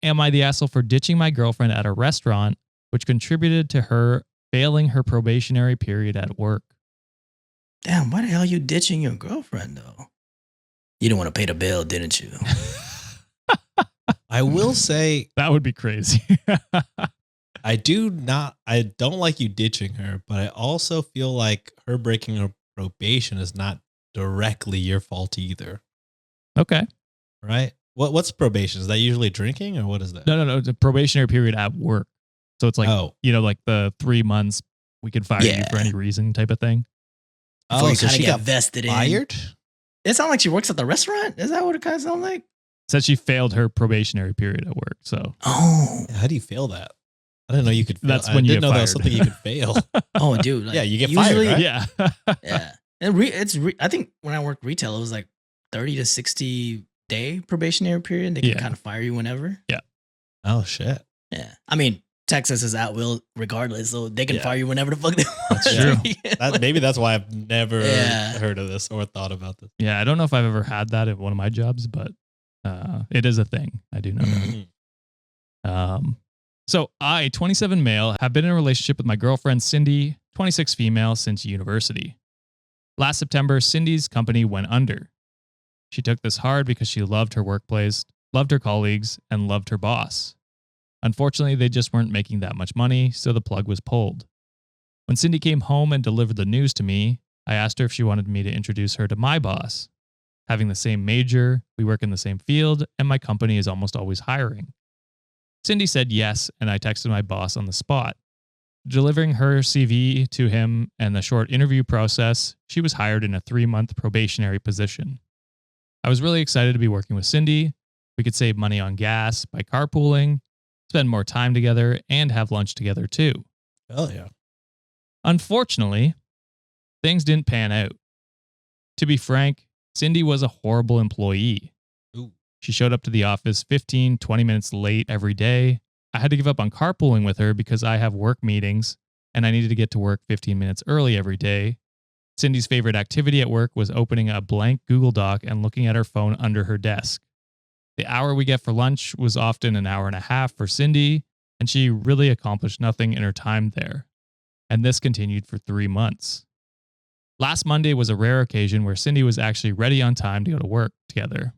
Am I the asshole for ditching my girlfriend at a restaurant, which contributed to her failing her probationary period at work? Damn, why the hell are you ditching your girlfriend, though? You didn't want to pay the bill, didn't you? I will say That would be crazy. I don't like you ditching her, but I also feel like her breaking her probation is not directly your fault either. Okay. Right? What's probation? Is that usually drinking or what is that? No. It's a probationary period at work. So it's like, like the 3 months we can fire you for any reason type of thing. Before you kind of get vested fired? It sounds like she works at the restaurant. Is that what it kind of sounds like? Said she failed her probationary period at work. So, how do you fail that? I didn't know you could fail. That's when you get fired. That was something you could fail. Oh, dude. Like, yeah, you get fired, right? Yeah. Yeah. And I think when I worked retail, it was like 30 to 60 day probationary period. They can kind of fire you whenever. Yeah. Oh, shit. Yeah. I mean, Texas is at will regardless, so they can fire you whenever the fuck they want. That's true. Maybe that's why I've never heard of this or thought about this. Yeah, I don't know if I've ever had that at one of my jobs, but it is a thing. I do know that. So I, 27 male, have been in a relationship with my girlfriend, Cindy, 26 female, since university. Last September, Cindy's company went under. She took this hard because she loved her workplace, loved her colleagues, and loved her boss. Unfortunately, they just weren't making that much money, so the plug was pulled. When Cindy came home and delivered the news to me, I asked her if she wanted me to introduce her to my boss. Having the same major, we work in the same field, and my company is almost always hiring. Cindy said yes, and I texted my boss on the spot. Delivering her CV to him and the short interview process, she was hired in a 3-month probationary position. I was really excited to be working with Cindy. We could save money on gas by carpooling, spend more time together, and have lunch together too. Hell yeah. Unfortunately, things didn't pan out. To be frank, Cindy was a horrible employee. Ooh. She showed up to the office 15, 20 minutes late every day. I had to give up on carpooling with her because I have work meetings and I needed to get to work 15 minutes early every day. Cindy's favorite activity at work was opening a blank Google Doc and looking at her phone under her desk. The hour we get for lunch was often an hour and a half for Cindy, and she really accomplished nothing in her time there. And this continued for 3 months. Last Monday was a rare occasion where Cindy was actually ready on time to go to work together.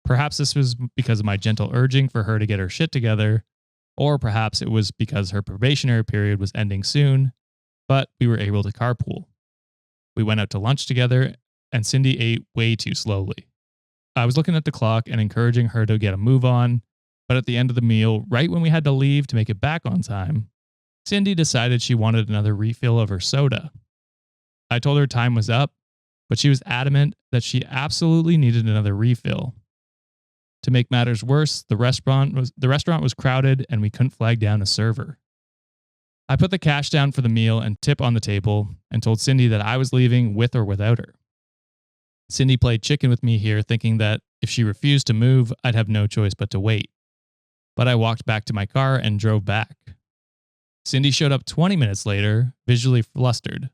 Perhaps this was because of my gentle urging for her to get her shit together, or perhaps it was because her probationary period was ending soon, but we were able to carpool. We went out to lunch together, and Cindy ate way too slowly. I was looking at the clock and encouraging her to get a move on, but at the end of the meal, right when we had to leave to make it back on time, Cindy decided she wanted another refill of her soda. I told her time was up, but she was adamant that she absolutely needed another refill. To make matters worse, the restaurant was crowded and we couldn't flag down a server. I put the cash down for the meal and tip on the table and told Cindy that I was leaving with or without her. Cindy played chicken with me here, thinking that if she refused to move, I'd have no choice but to wait. But I walked back to my car and drove back. Cindy showed up 20 minutes later, visually flustered.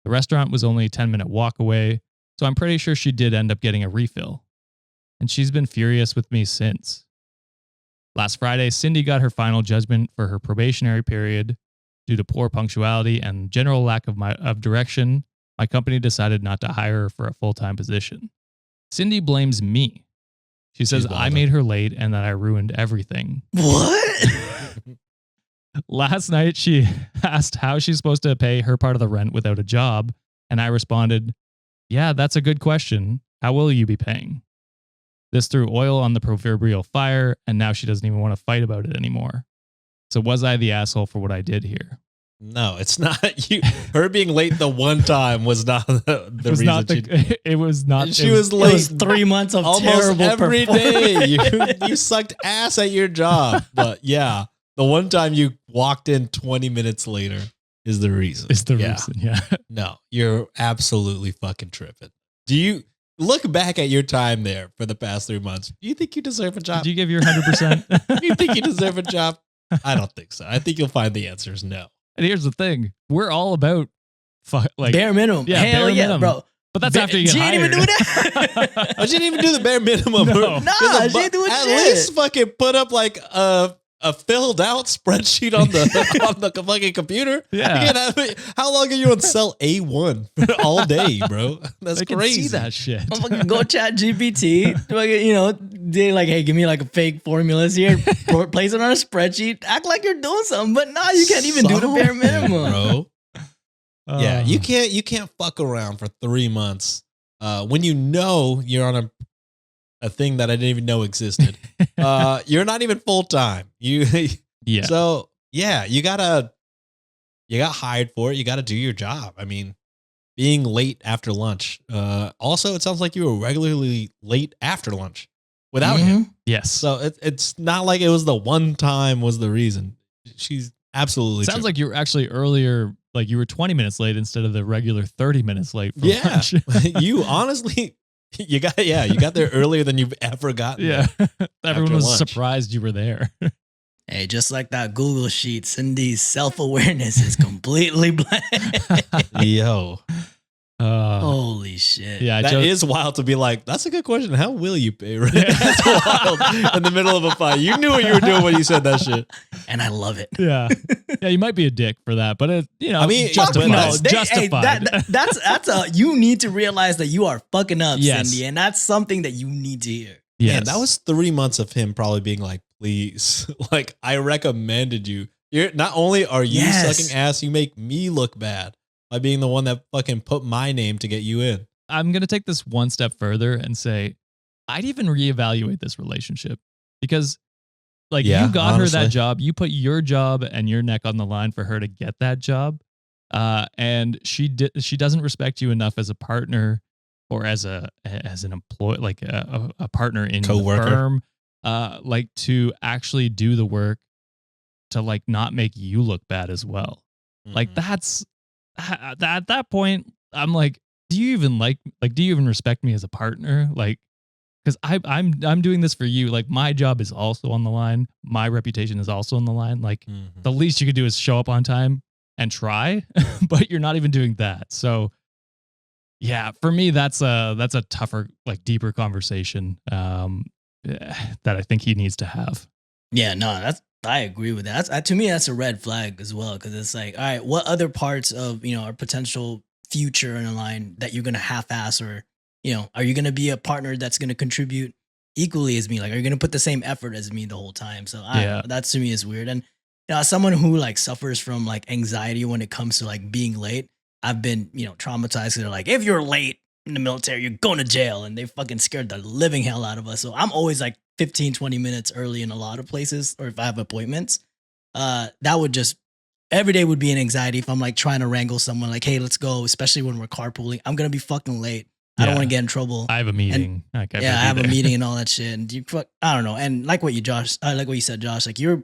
The restaurant was only a 10-minute walk away, so I'm pretty sure she did end up getting a refill. And she's been furious with me since. Last Friday, Cindy got her final judgment for her probationary period. Due to poor punctuality and general lack of direction, my company decided not to hire her for a full-time position. Cindy blames me. She says I made her late and that I ruined everything. What? Last night, she asked how she's supposed to pay her part of the rent without a job, and I responded, "Yeah, that's a good question. How will you be paying?" This threw oil on the proverbial fire, and now she doesn't even want to fight about it anymore. So was I the asshole for what I did here? No, it's not you. Her being late the one time was not the reason. It was not. She was late. It was 3 months of almost terrible every day. You sucked ass at your job. But yeah, the one time you walked in 20 minutes later is the reason. It's the reason, yeah. No, you're absolutely fucking tripping. Do you look back at your time there for the past 3 months? Do you think you deserve a job? Did you give your 100%? Do you think you deserve a job? I don't think so. I think you'll find the answer is no. And here's the thing. We're all about bare minimum. Yeah, Hell bare yeah, minimum. bro. But that's after you get She ain't hired. even do that. I didn't even do the bare minimum. No. Nah, she ain't doing At shit. least fucking put up like a filled out spreadsheet on the on the fucking computer. Yeah. You know, how long are you on cell A1 all day, bro? That's They can crazy. see that shit. I'm fucking go chat GPT. Fucking, you know, they like, hey, give me like a fake formulas here. Place it on a spreadsheet. Act like you're doing something, but nah, you can't even do the bare minimum, bro. Yeah, Uh, you can't fuck around for 3 months when you know you're on a thing that I didn't even know existed. You're not even full time. Yeah. So yeah, you got hired for it. You got to do your job. I mean, being late after lunch. Also, it sounds like you were regularly late after lunch without him. Yes. So it's not like it was the one time was the reason. She's absolutely Sounds true. like you were actually earlier, like you were 20 minutes late instead of the regular 30 minutes late for yeah. lunch. You honestly, you got there earlier than you've ever gotten. Yeah. there. Everyone After was lunch. surprised you were there. Hey, just like that Google sheet, Cindy's self-awareness is completely blank. Yo, Holy shit. Yeah. that is wild to be like. That's a good question. How will you pay rent? That's wild. In the middle of a fight, you knew what you were doing when you said that shit. And I love it. Yeah. Yeah. You might be a dick for that, but it, you know, I mean, justified. no, It's Hey, justified. that's a you need to realize that you are fucking up, Yes. Cindy, and that's something that you need to hear. Yes. Man, that was 3 months of him probably being like, please, like I recommended you. You're not only are you Yes. sucking ass, you make me look bad by being the one that fucking put my name to get you in. I'm going to take this one step further and say, I'd even reevaluate this relationship because like Yeah, you got honestly. her that job, you put your job and your neck on the line for her to get that job. And she doesn't respect you enough as a partner or as an employee, like a partner in Coworker. the firm, like to actually do the work to like not make you look bad as well. Like Mhm. that's at that point, I'm like, do you even respect me as a partner? Like, because I'm doing this for you. Like my job is also on the line. My reputation is also on the line. Like Mhm. the least you could do is show up on time and try, but you're not even doing that. So yeah, for me, that's a tougher, like deeper conversation that I think he needs to have. Yeah, no, I agree with that. To me, that's a red flag as well, because it's like, all right, what other parts of our potential future in a line that you're gonna half-ass, or are you gonna be a partner that's gonna contribute equally as me? Like, are you gonna put the same effort as me the whole time? So that to me is weird. And as someone who like suffers from like anxiety when it comes to like being late, I've been traumatized. They're like, if you're late in the military, you're going to jail, and they fucking scared the living hell out of us. So I'm always like 15, 20 minutes early in a lot of places, or if I have appointments. That would just, every day would be an anxiety if I'm like trying to wrangle someone like, hey, let's go, especially when we're carpooling. I'm going to be fucking late. I don't Yeah. want to get in trouble. I have a meeting. I I have a meeting and all that shit. And I don't know. And like what you said, Josh, like you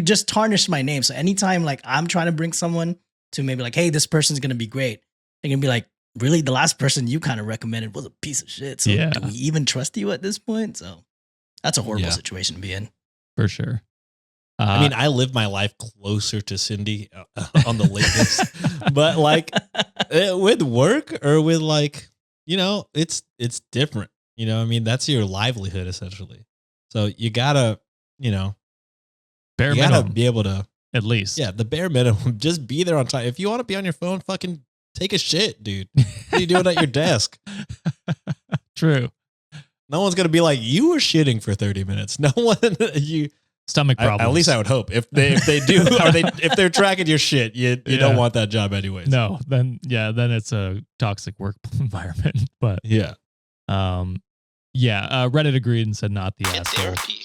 just tarnished my name. So anytime like I'm trying to bring someone to maybe like, hey, this person's going to be great, they're going to be like, really? The last person you kind of recommended was a piece of shit. So Yeah. do we even trust you at this point? So that's a horrible Yeah. situation to be in. For sure. I mean, I live my life closer to Cindy on the latest, but like with work or with like, it's different. I mean, that's your livelihood essentially. So you gotta, bare you gotta minimum, be able to, at least. yeah, the bare minimum, just be there on time. If you want to be on your phone, fucking take a shit, dude. What are you doing at your desk? True. No one's gonna be like, you were shitting for 30 minutes. No one, Stomach problems. at least I would hope. If they do, or if they're tracking your shit, you Yeah. don't want that job anyways. No, then it's a toxic work environment. But Yeah. Reddit agreed and said not the Get asshole. therapy.